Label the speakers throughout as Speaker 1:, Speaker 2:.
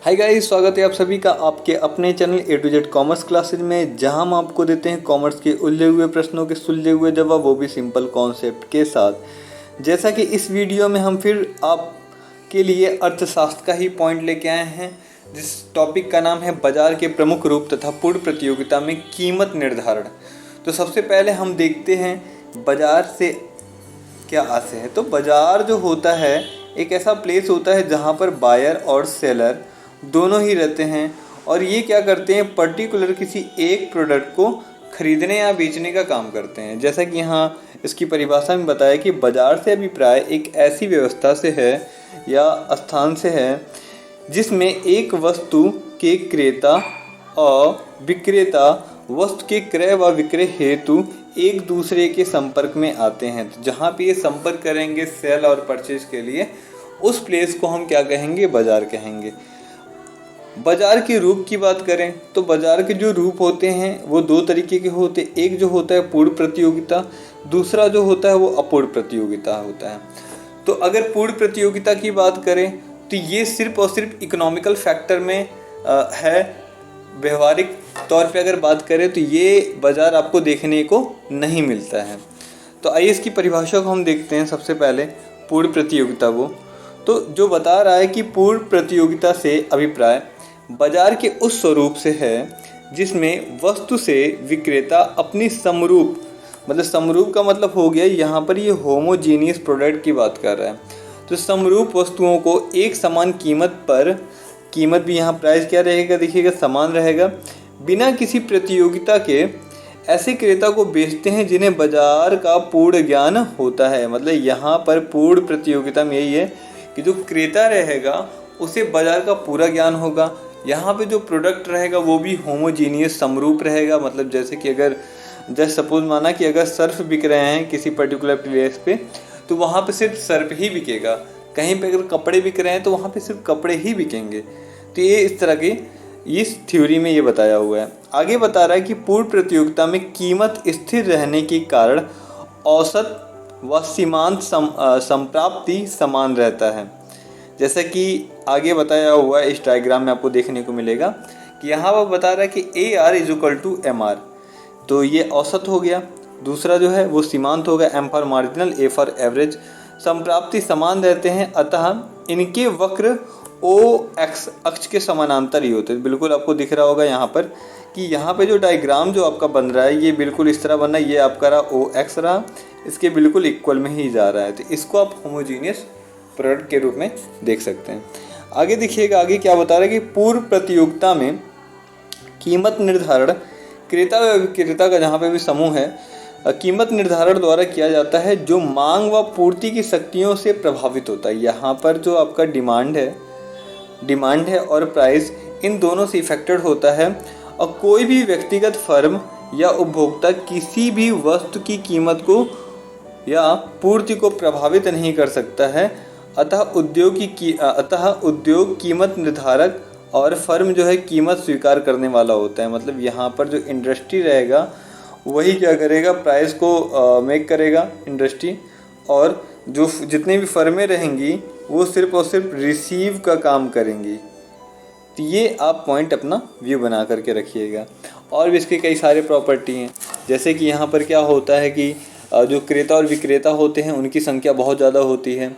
Speaker 1: Hi guys, स्वागत है आप सभी का आपके अपने channel A to Z commerce classes में, जहां हम आपको देते हैं कॉमर्स के उलझे हुए प्रश्नों के सुलझे हुए जवाब, वो भी सिंपल कॉन्सेप्ट के साथ। जैसा कि इस वीडियो में हम फिर आपके लिए अर्थशास्त्र का ही पॉइंट लेके आए हैं, जिस टॉपिक का नाम है बाजार के प्रमुख रूप तथा पूर्ण प्रतियोगिता में कीमत निर्धारण। तो सबसे पहले हम देखते हैं बाजार से क्या आशय है। तो बाजार जो होता है एक ऐसा प्लेस होता है जहाँ पर बायर और सेलर दोनों ही रहते हैं, और ये क्या करते हैं, पर्टिकुलर किसी एक प्रोडक्ट को खरीदने या बेचने का काम करते हैं। जैसा कि यहाँ इसकी परिभाषा में बताया कि बाजार से अभिप्राय एक ऐसी व्यवस्था से है या स्थान से है जिसमें एक वस्तु के क्रेता और विक्रेता वस्तु के क्रय व विक्रय हेतु एक दूसरे के संपर्क में आते हैं। तो जहाँ पे ये संपर्क करेंगे सेल और परचेज के लिए, उस प्लेस को हम क्या कहेंगे, बाजार कहेंगे। बाजार के रूप की बात करें तो बाजार के जो रूप होते हैं वो दो तरीके के होते हैं। एक जो होता है पूर्ण प्रतियोगिता, दूसरा जो होता है वो अपूर्ण प्रतियोगिता होता है। तो अगर पूर्ण प्रतियोगिता की बात करें तो ये सिर्फ और सिर्फ इकोनॉमिकल फैक्टर में है। व्यवहारिक तौर पे अगर बात करें तो ये बाजार आपको देखने को नहीं मिलता है। तो आइए इसकी परिभाषा को हम देखते हैं। सबसे पहले पूर्ण प्रतियोगिता को, तो जो बता रहा है कि पूर्ण प्रतियोगिता से अभिप्राय बाजार के उस स्वरूप से है जिसमें वस्तु से विक्रेता अपनी समरूप, मतलब समरूप का मतलब हो गया यहाँ पर ये होमोजीनियस प्रोडक्ट की बात कर रहा है। तो समरूप वस्तुओं को एक समान कीमत पर, कीमत भी यहाँ प्राइस क्या रहेगा देखिएगा, समान रहेगा, बिना किसी प्रतियोगिता के ऐसे क्रेता को बेचते हैं जिन्हें बाजार का पूर्ण ज्ञान होता है। मतलब यहाँ पर पूर्ण प्रतियोगिता में यही है कि जो क्रेता रहेगा उसे बाजार का पूरा ज्ञान होगा। यहाँ पे जो प्रोडक्ट रहेगा वो भी होमोजीनियस समरूप रहेगा। मतलब जैसे कि अगर जस्ट सपोज माना कि अगर सर्फ बिक रहे हैं किसी पर्टिकुलर प्लेस पे, तो वहाँ पे सिर्फ सर्फ ही बिकेगा। कहीं पे अगर कपड़े बिक रहे हैं तो वहाँ पे सिर्फ कपड़े ही बिकेंगे। तो ये इस तरह की इस थ्योरी में ये बताया हुआ है। आगे बता रहा है कि पूर्ण प्रतियोगिता में कीमत स्थिर रहने के कारण औसत व सीमांत संप्राप्ति समान रहता है। जैसा कि आगे बताया हुआ है, इस डायग्राम में आपको देखने को मिलेगा कि यहाँ पर बता रहा है कि AR = MR। तो ये औसत हो गया। दूसरा जो है वो सीमांत होगा, M for marginal, A for average. संप्राप्ति समान रहते हैं, अतः इनके वक्र OX अक्ष के समानांतर ही होते हैं। बिल्कुल आपको दिख रहा होगा यहाँ पर कि यहाँ पे जो डायग्राम जो आपका बन रहा है ये बिल्कुल इस तरह बन रहा है। ये आपका रहा OX रहा, इसके बिल्कुल इक्वल में ही जा रहा है। तो इसको आप होमोजीनियस प्रोडक्ट के रूप में देख सकते हैं। आगे देखिएगा, आगे क्या बता रहा है कि पूर्ण प्रतियोगिता में कीमत निर्धारण क्रेता व विक्रेता का जहाँ पे भी समूह है, कीमत निर्धारण द्वारा किया जाता है जो मांग व पूर्ति की शक्तियों से प्रभावित होता है। यहाँ पर जो आपका डिमांड है और प्राइस, इन दोनों से इफेक्टेड होता है। और कोई भी व्यक्तिगत फर्म या उपभोक्ता किसी भी वस्तु की कीमत को या पूर्ति को प्रभावित नहीं कर सकता है। अतः उद्योग कीमत निर्धारक और फर्म जो है कीमत स्वीकार करने वाला होता है। मतलब यहाँ पर जो इंडस्ट्री रहेगा वही क्या करेगा, प्राइस को मेक करेगा इंडस्ट्री, और जो जितने भी फर्में रहेंगी वो सिर्फ और सिर्फ रिसीव का काम करेंगी। तो ये आप पॉइंट अपना व्यू बना करके रखिएगा। और भी इसके कई सारे प्रॉपर्टी हैं, जैसे कि यहाँ पर क्या होता है कि जो क्रेता और विक्रेता होते हैं उनकी संख्या बहुत ज़्यादा होती है।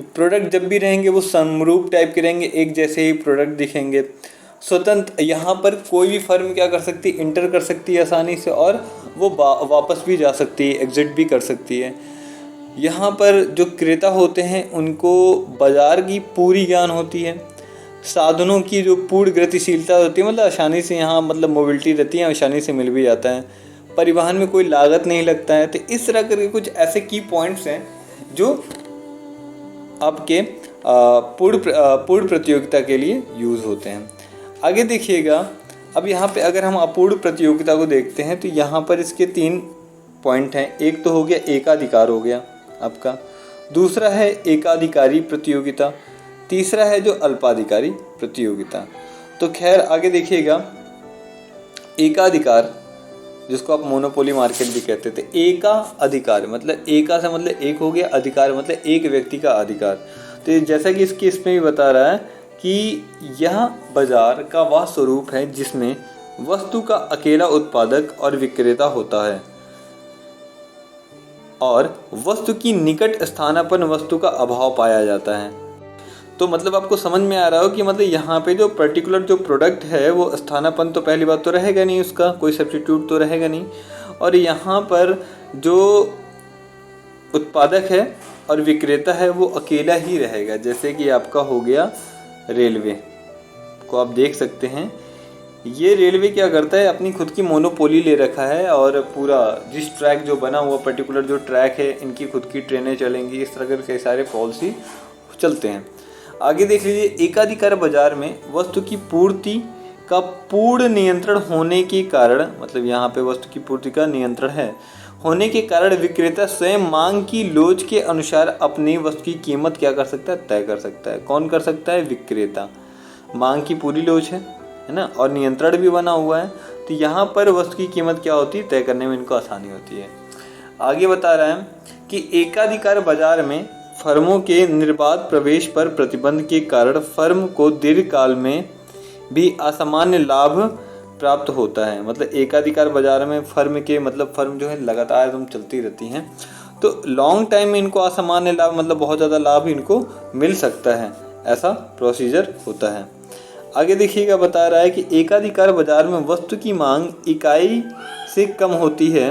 Speaker 1: प्रोडक्ट जब भी रहेंगे वो समरूप टाइप के रहेंगे, एक जैसे ही प्रोडक्ट दिखेंगे। स्वतंत्र, यहाँ पर कोई भी फर्म क्या कर सकती है, इंटर कर सकती है आसानी से, और वो वापस भी जा सकती है, एग्जिट भी कर सकती है। यहाँ पर जो क्रेता होते हैं उनको बाजार की पूरी ज्ञान होती है। साधनों की जो पूर्ण गतिशीलता होती है, मतलब आसानी से यहाँ मतलब मोबिलिटी रहती है, आसानी से मिल भी जाता है। परिवहन में कोई लागत नहीं लगता है। तो इस तरह करके कुछ ऐसे की पॉइंट्स हैं जो आपके पूर्ण प्रतियोगिता के लिए यूज़ होते हैं। आगे देखिएगा, अब यहाँ पे अगर हम अपूर्ण प्रतियोगिता को देखते हैं तो यहाँ पर इसके 3 पॉइंट हैं। एक तो हो गया एकाधिकार हो गया आपका, दूसरा है एकाधिकारी प्रतियोगिता, तीसरा है जो अल्पाधिकारी प्रतियोगिता। तो खैर आगे देखिएगा, एकाधिकार जिसको आप मोनोपोली मार्केट भी कहते थे। एका अधिकार मतलब एका से मतलब एक हो गया, अधिकार मतलब एक व्यक्ति का अधिकार। तो जैसा कि इसमें भी बता रहा है कि यह बाजार का वह स्वरूप है जिसमें वस्तु का अकेला उत्पादक और विक्रेता होता है और वस्तु की निकट स्थानापन्न वस्तु का अभाव पाया जाता है। तो मतलब आपको समझ में आ रहा हो कि मतलब यहाँ पे जो पर्टिकुलर जो प्रोडक्ट है वो स्थानापन्न तो पहली बात तो रहेगा नहीं, उसका कोई सब्स्टिट्यूट तो रहेगा नहीं, और यहाँ पर जो उत्पादक है और विक्रेता है वो अकेला ही रहेगा। जैसे कि आपका हो गया रेलवे को आप देख सकते हैं, ये रेलवे क्या करता है, अपनी खुद की मोनोपोली ले रखा है और पूरा जिस ट्रैक जो बना हुआ पर्टिकुलर जो ट्रैक है इनकी खुद की ट्रेनें चलेंगी, इस तरह के कई सारे पॉलिसी चलते हैं। आगे देख लीजिए, एकाधिकार बाजार में वस्तु की पूर्ति का पूर्ण नियंत्रण होने के कारण, मतलब यहाँ पे वस्तु की पूर्ति का नियंत्रण है होने के कारण विक्रेता स्वयं मांग की लोच के अनुसार अपनी वस्तु की कीमत क्या कर सकता है, तय कर सकता है। कौन कर सकता है, विक्रेता। मांग की पूरी लोच है ना, और नियंत्रण भी बना हुआ है, तो यहाँ पर वस्तु की कीमत क्या होती है, तय करने में इनको आसानी होती है। आगे बता रहा है कि एकाधिकार बाजार में फर्मों के निर्बाध प्रवेश पर प्रतिबंध के कारण फर्म को दीर्घकाल में भी असामान्य लाभ प्राप्त होता है। मतलब एकाधिकार बाजार में फर्म के मतलब फर्म जो है लगातार एकदम चलती रहती हैं, तो लॉन्ग टाइम में इनको असामान्य लाभ मतलब बहुत ज़्यादा लाभ इनको मिल सकता है, ऐसा प्रोसीजर होता है। आगे देखिएगा, बता रहा है कि एकाधिकार बाजार में वस्तु की मांग इकाई से कम होती है,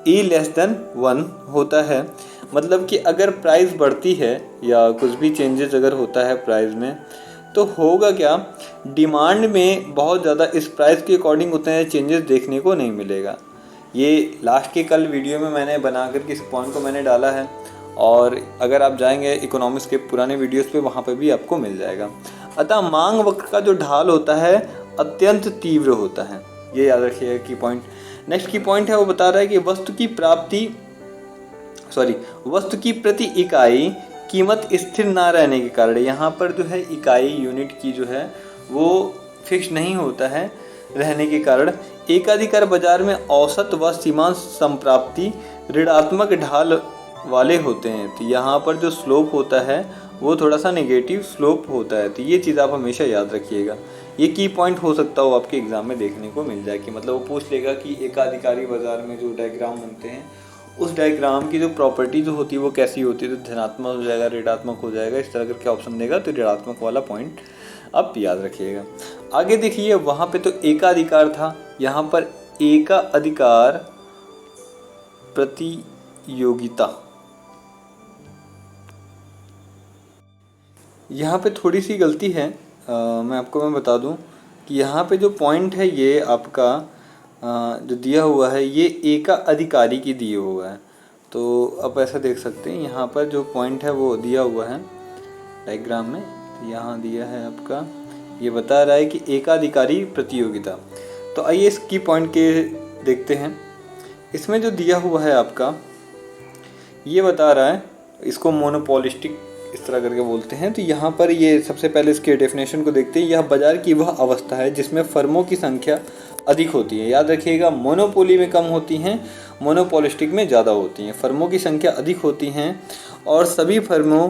Speaker 1: E<1 होता है। मतलब कि अगर प्राइस बढ़ती है या कुछ भी चेंजेस अगर होता है प्राइस में, तो होगा क्या, डिमांड में बहुत ज़्यादा इस प्राइस के अकॉर्डिंग उतने चेंजेस देखने को नहीं मिलेगा। ये लास्ट के कल वीडियो में मैंने बना करके इस पॉइंट को मैंने डाला है, और अगर आप जाएंगे इकोनॉमिक्स के पुराने वीडियोस पे वहाँ पे भी आपको मिल जाएगा। अतः मांग वक्र का जो ढाल होता है अत्यंत तीव्र होता है, ये याद रखिएगा की पॉइंट। नेक्स्ट की पॉइंट है वो बता रहा है कि वस्तु की प्रति इकाई कीमत स्थिर ना रहने के कारण, यहाँ पर जो है इकाई यूनिट की जो है वो फिक्स नहीं होता है रहने के कारण एकाधिकार बाजार में औसत व सीमांत संप्राप्ति ऋणात्मक ढाल वाले होते हैं। तो यहाँ पर जो स्लोप होता है वो थोड़ा सा नेगेटिव स्लोप होता है। तो ये चीज़ आप हमेशा याद रखिएगा, ये की पॉइंट हो सकता हो आपके एग्जाम में देखने को मिल जाए कि मतलब वो पूछ लेगा कि एकाधिकारी बाजार में जो डायग्राम बनते हैं उस डायग्राम की जो प्रॉपर्टी जो होती है वो कैसी होती है, तो धनात्मक हो जाएगा, ऋणात्मक हो जाएगा, इस तरह करके ऑप्शन देगा, तो ऋणात्मक वाला पॉइंट आप याद रखिएगा। आगे देखिए, वहाँ पे तो एकाधिकार था, यहाँ पर एकाधिकार प्रतियोगिता, यहाँ पे थोड़ी सी गलती है, मैं बता दूं कि यहाँ पे जो पॉइंट है ये आपका जो दिया हुआ है ये एकाधिकारी की दिए हुआ है। तो आप ऐसा देख सकते हैं, यहाँ पर जो पॉइंट है वो दिया हुआ है डायग्राम में, तो यहाँ दिया है आपका, ये बता रहा है कि एकाधिकारी प्रतियोगिता। तो आइए इसकी पॉइंट के देखते हैं। इसमें जो दिया हुआ है आपका ये बता रहा है, इसको मोनोपोलिस्टिक इस तरह करके बोलते हैं। तो यहाँ पर ये सबसे पहले इसके डेफिनेशन को देखते हैं। यह बाजार की वह अवस्था है जिसमें फर्मों की संख्या अधिक होती है। याद रखिएगा, मोनोपोली में कम होती हैं, मोनोपोलिस्टिक में ज़्यादा होती हैं। फर्मों की संख्या अधिक होती हैं और सभी फर्मों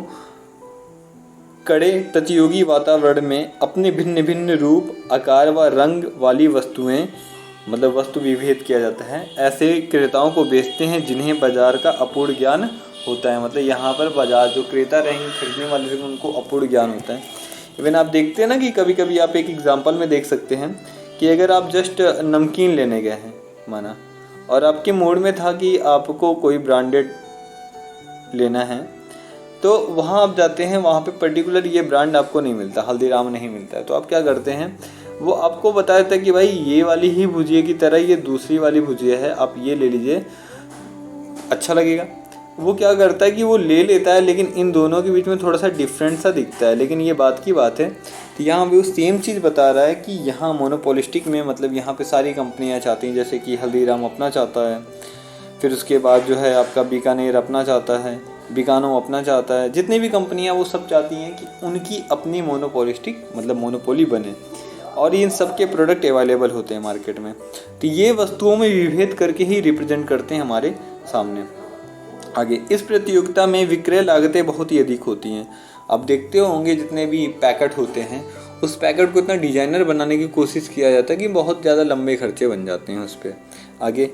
Speaker 1: कड़े प्रतियोगी वातावरण में अपने भिन्न भिन्न रूप, आकार व रंग वाली वस्तुएं मतलब वस्तु विभेद किया जाता है, ऐसे क्रेताओं को बेचते हैं जिन्हें बाजार का अपूर्ण ज्ञान होता है। मतलब यहाँ पर बाजार जो क्रेता रहेंगे, खरीदने वाले रहेंगे, उनको अपूर्ण ज्ञान होता है। इवन आप देखते हैं ना कि कभी कभी आप एक एग्जांपल में देख सकते हैं कि अगर आप जस्ट नमकीन लेने गए हैं माना, और आपके मूड में था कि आपको कोई ब्रांडेड लेना है, तो वहाँ आप जाते हैं, वहाँ पे पर्टिकुलर ये ब्रांड आपको नहीं मिलता, हल्दीराम नहीं मिलता है, तो आप क्या करते हैं, वो आपको बता देता है कि भाई ये वाली ही भुजिया की तरह ये दूसरी वाली भुजिया है, आप ये ले लीजिए, अच्छा लगेगा। वो क्या करता है कि वो ले लेता है, लेकिन इन दोनों के बीच में थोड़ा सा डिफरेंट सा दिखता है, लेकिन ये बात की बात है। तो यहाँ भी वो सेम चीज़ बता रहा है कि यहाँ मोनोपोलिस्टिक में मतलब यहाँ पे सारी कंपनियाँ चाहती हैं, जैसे कि हल्दीराम अपना चाहता है, फिर उसके बाद जो है आपका बीकानेर अपना चाहता है, बिकानो अपना चाहता है, जितनी भी कंपनियाँ वो सब चाहती हैं कि उनकी अपनी मोनोपोलिस्टिक मतलब मोनोपोली बने, और इन सब के प्रोडक्ट अवेलेबल होते हैं मार्केट में। तो ये वस्तुओं में विभेद करके ही रिप्रेजेंट करते हैं हमारे सामने। आगे, इस प्रतियोगिता में विक्रय लागतें बहुत ही अधिक होती हैं। आप देखते होंगे जितने भी पैकेट होते हैं उस पैकेट को इतना डिजाइनर बनाने की कोशिश किया जाता है कि बहुत ज़्यादा लंबे खर्चे बन जाते हैं उस पर। आगे,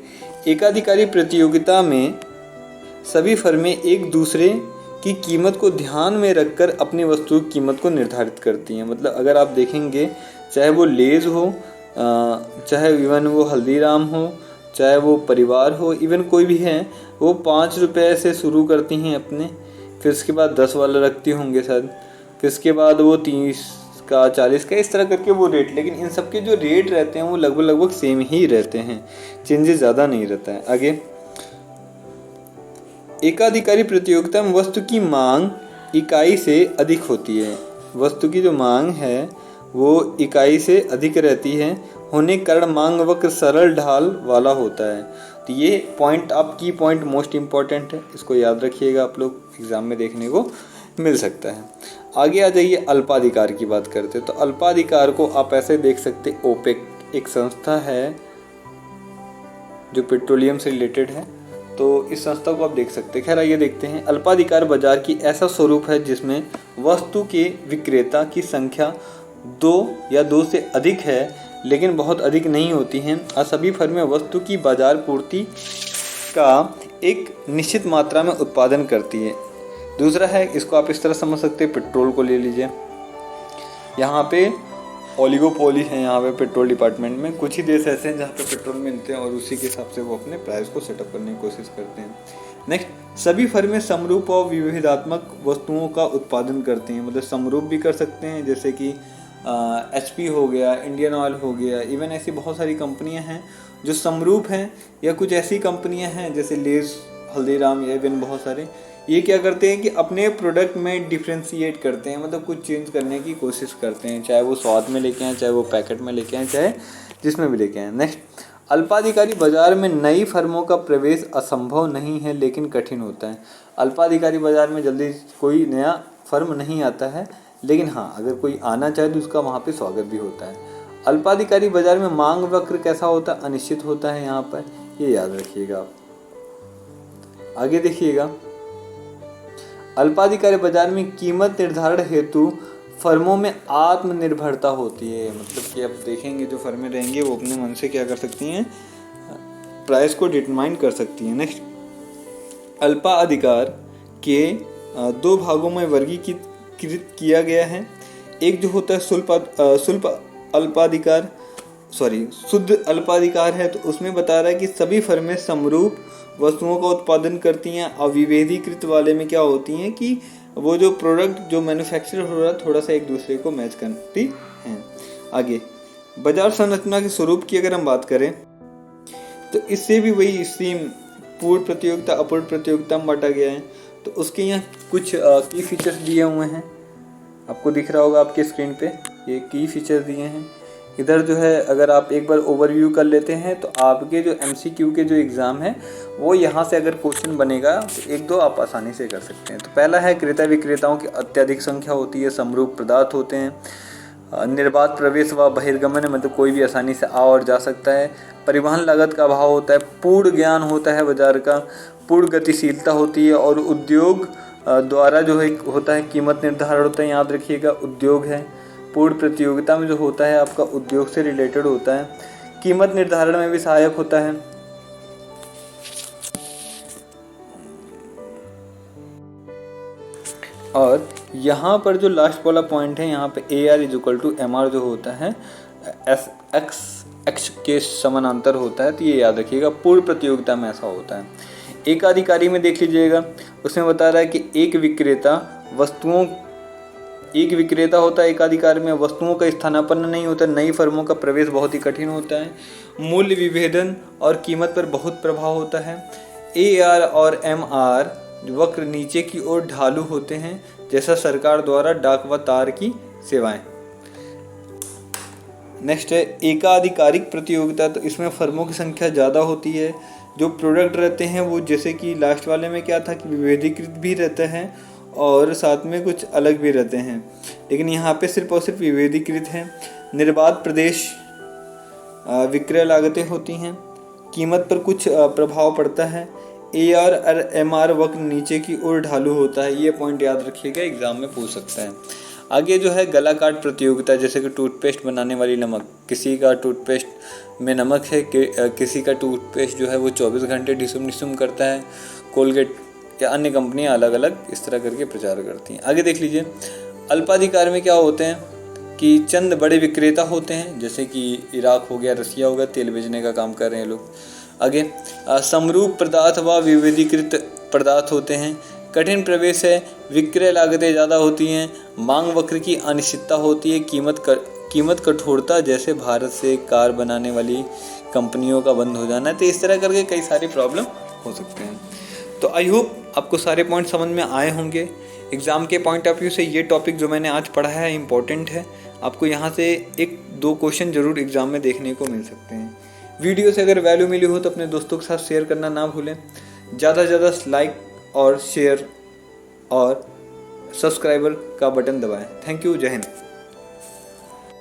Speaker 1: एकाधिकारी प्रतियोगिता में सभी फर्में एक दूसरे की कीमत को ध्यान में रखकर अपनी वस्तु की कीमत को निर्धारित करती हैं। मतलब अगर आप देखेंगे, चाहे वो लेज हो, चाहे इवन वो हल्दीराम हो, चाहे वो परिवार हो, इवन कोई भी है, वो 5 रुपये से शुरू करती हैं अपने, फिर उसके बाद 10 वाला रखती होंगे शायद, फिर उसके बाद वो 30 का, 40 का, इस तरह करके वो रेट। लेकिन इन सब के जो रेट रहते हैं वो लगभग सेम ही रहते हैं, चेंजेस ज़्यादा नहीं रहता है। आगे, एकाधिकारी प्रतियोगिता में वस्तु की मांग इकाई से अधिक होती है। वस्तु की जो मांग है वो इकाई से अधिक रहती है होने के कारण मांग वक्र सरल ढाल वाला होता है। तो ये पॉइंट, आप की पॉइंट मोस्ट इम्पॉर्टेंट है, इसको याद रखिएगा, आप लोग एग्जाम में देखने को मिल सकता है। आगे आ जाइए, अल्पाधिकार की बात करते हैं। तो अल्पाधिकार को आप ऐसे देख सकते, ओपेक एक संस्था है जो पेट्रोलियम से रिलेटेड है, तो इस संस्था को आप देख सकते हैं। खैर आइए देखते हैं। अल्पाधिकार बाजार की ऐसा स्वरूप है जिसमें वस्तु के विक्रेता की संख्या 2 या 2 से अधिक है लेकिन बहुत अधिक नहीं होती हैं और सभी फर्में वस्तु की बाजार पूर्ति का एक निश्चित मात्रा में उत्पादन करती है। दूसरा है, इसको आप इस तरह समझ सकते हैं, पेट्रोल को ले लीजिए। यहाँ पे ओलिगोपोली है, यहाँ पे पेट्रोल डिपार्टमेंट में कुछ ही देश ऐसे हैं जहाँ पे पेट्रोल मिलते हैं और उसी के हिसाब से वो अपने प्राइस को सेटअप करने की कोशिश करते हैं। नेक्स्ट, सभी फर्में समरूप और विविधात्मक वस्तुओं का उत्पादन करती हैं। मतलब समरूप भी कर सकते हैं, जैसे कि HP हो गया, इंडियन ऑयल हो गया, इवन ऐसी बहुत सारी कंपनियां हैं जो समरूप हैं, या कुछ ऐसी कंपनियां हैं जैसे लेज, हल्दीराम, या इवन बहुत सारे, ये क्या करते हैं कि अपने प्रोडक्ट में डिफ्रेंशिएट करते हैं, मतलब कुछ चेंज करने की कोशिश करते हैं, चाहे वो स्वाद में लेके आएँ, चाहे वो पैकेट में लेके आएँ, चाहे जिसमें भी लेके आएँ। नेक्स्ट, अल्पाधिकारी बाजार में नई फर्मों का प्रवेश असंभव नहीं है लेकिन कठिन होता है। अल्पाधिकारी बाजार में जल्दी कोई नया फर्म नहीं आता है, लेकिन हाँ, अगर कोई आना चाहे तो उसका वहाँ पे स्वागत भी होता है। अल्पाधिकारी बाजार में मांग वक्र कैसा होता है? अनिश्चित होता है। यहाँ पर ये याद रखिएगा आप। आगे देखिएगा, अल्पाधिकारी बाजार में कीमत निर्धारण हेतु फर्मों में आत्मनिर्भरता होती है। मतलब कि आप देखेंगे जो फर्में रहेंगी वो अपने मन से क्या कर सकती हैं, प्राइस को डिटरमाइन कर सकती हैं। नेक्स्ट, अल्पाधिकार के 2 भागों में वर्गीकृत किया गया है। एक जो होता है शुद्ध अल्पाधिकार है, तो उसमें बता रहा है कि सभी फर्में समरूप वस्तुओं का उत्पादन करती हैं। अविभेदीकृत वाले में क्या होती हैं कि वो जो प्रोडक्ट जो मैन्युफैक्चर हो रहा है थोड़ा सा एक दूसरे को मैच करती हैं। आगे, बाजार संरचना के स्वरूप की अगर हम बात करें तो इससे भी वही स्ट्रीम पूर्ण प्रतियोगिता, अपूर्ण प्रतियोगिता में बांटा गया है। तो उसके यहाँ कुछ की फीचर्स दिए हुए हैं, आपको दिख रहा होगा आपके स्क्रीन पे, ये की फीचर्स दिए हैं। इधर जो है अगर आप एक बार ओवरव्यू कर लेते हैं तो आपके जो MCQ के जो एग्ज़ाम है वो यहाँ से अगर क्वेश्चन बनेगा तो 1-2 आप आसानी से कर सकते हैं। तो पहला है, क्रेता विक्रेताओं की अत्यधिक संख्या होती है, समरूप पदार्थ होते हैं, निर्बाध प्रवेश व बहिर्गमन, मतलब कोई भी आसानी से आ और जा सकता है, परिवहन लागत का अभाव होता है, पूर्ण ज्ञान होता है बाजार का, पूर्ण गतिशीलता होती है और उद्योग द्वारा जो है होता है कीमत निर्धारण होता है। याद रखिएगा, उद्योग है, पूर्ण प्रतियोगिता में जो होता है आपका उद्योग से रिलेटेड होता है, कीमत निर्धारण में भी सहायक होता है। और यहाँ पर जो लास्ट वाला पॉइंट है, यहाँ पे AR=MR जो होता है SX के समानांतर होता है, तो ये याद रखिएगा, पूर्ण प्रतियोगिता में ऐसा होता है। एकाधिकारी में देख लीजिएगा, उसमें बता रहा है कि एक विक्रेता होता है एकाधिकार में, वस्तुओं का स्थानापन्न नहीं होता, नई फर्मों का प्रवेश बहुत ही कठिन होता है, मूल्य विभेदन और कीमत पर बहुत प्रभाव होता है। AR और MR वक्र नीचे की ओर ढालू होते हैं, जैसा सरकार द्वारा डाक व तार की सेवाएं। नेक्स्ट है एकाधिकारिक प्रतियोगिता, तो इसमें फर्मों की संख्या ज़्यादा होती है, जो प्रोडक्ट रहते हैं वो जैसे कि लास्ट वाले में क्या था कि विभेदीकृत भी रहते हैं और साथ में कुछ अलग भी रहते हैं, लेकिन यहाँ पे सिर्फ और सिर्फ विभेदीकृत हैं। निर्बाध प्रदेश विक्रय लागतें होती हैं, कीमत पर कुछ प्रभाव पड़ता है। AR और MR वक्र नीचे की ओर ढालू होता है, ये पॉइंट याद रखिएगा, एग्जाम में पूछ सकते हैं। आगे जो है गला काट प्रतियोगिता, जैसे कि टूथपेस्ट बनाने वाली नमक, किसी का टूथपेस्ट में नमक है, किसी का टूथपेस्ट जो है वो 24 घंटे डिसुम करता है। कोलगेट या अन्य कंपनियां अलग अलग इस तरह करके प्रचार करती हैं। आगे देख लीजिए, अल्पाधिकार में क्या होते हैं कि चंद बड़े विक्रेता होते हैं, जैसे कि इराक हो गया, रसिया हो गया, तेल बेचने का काम कर रहे हैं लोग। आगे समरूप पदार्थ व विविधीकृत पदार्थ होते हैं। कठिन प्रवेश है, विक्रय लागतें ज़्यादा होती हैं। मांग वक्र की अनिश्चितता होती है। कीमत कठोरता, जैसे भारत से कार बनाने वाली कंपनियों का बंद हो जाना। तो इस तरह करके कई सारी प्रॉब्लम हो सकते हैं। तो आई होप आपको सारे पॉइंट समझ में आए होंगे। एग्ज़ाम के पॉइंट ऑफ व्यू से ये टॉपिक जो मैंने आज पढ़ा है इम्पॉर्टेंट है। आपको यहाँ से 1-2 क्वेश्चन ज़रूर एग्ज़ाम में देखने को मिल सकते हैं। वीडियो से अगर वैल्यू मिली हो तो अपने दोस्तों के साथ शेयर करना ना भूलें। ज़्यादा से ज़्यादा लाइक और शेयर और सब्सक्राइबर का बटन दबाएं। थैंक यू, जय हिंद।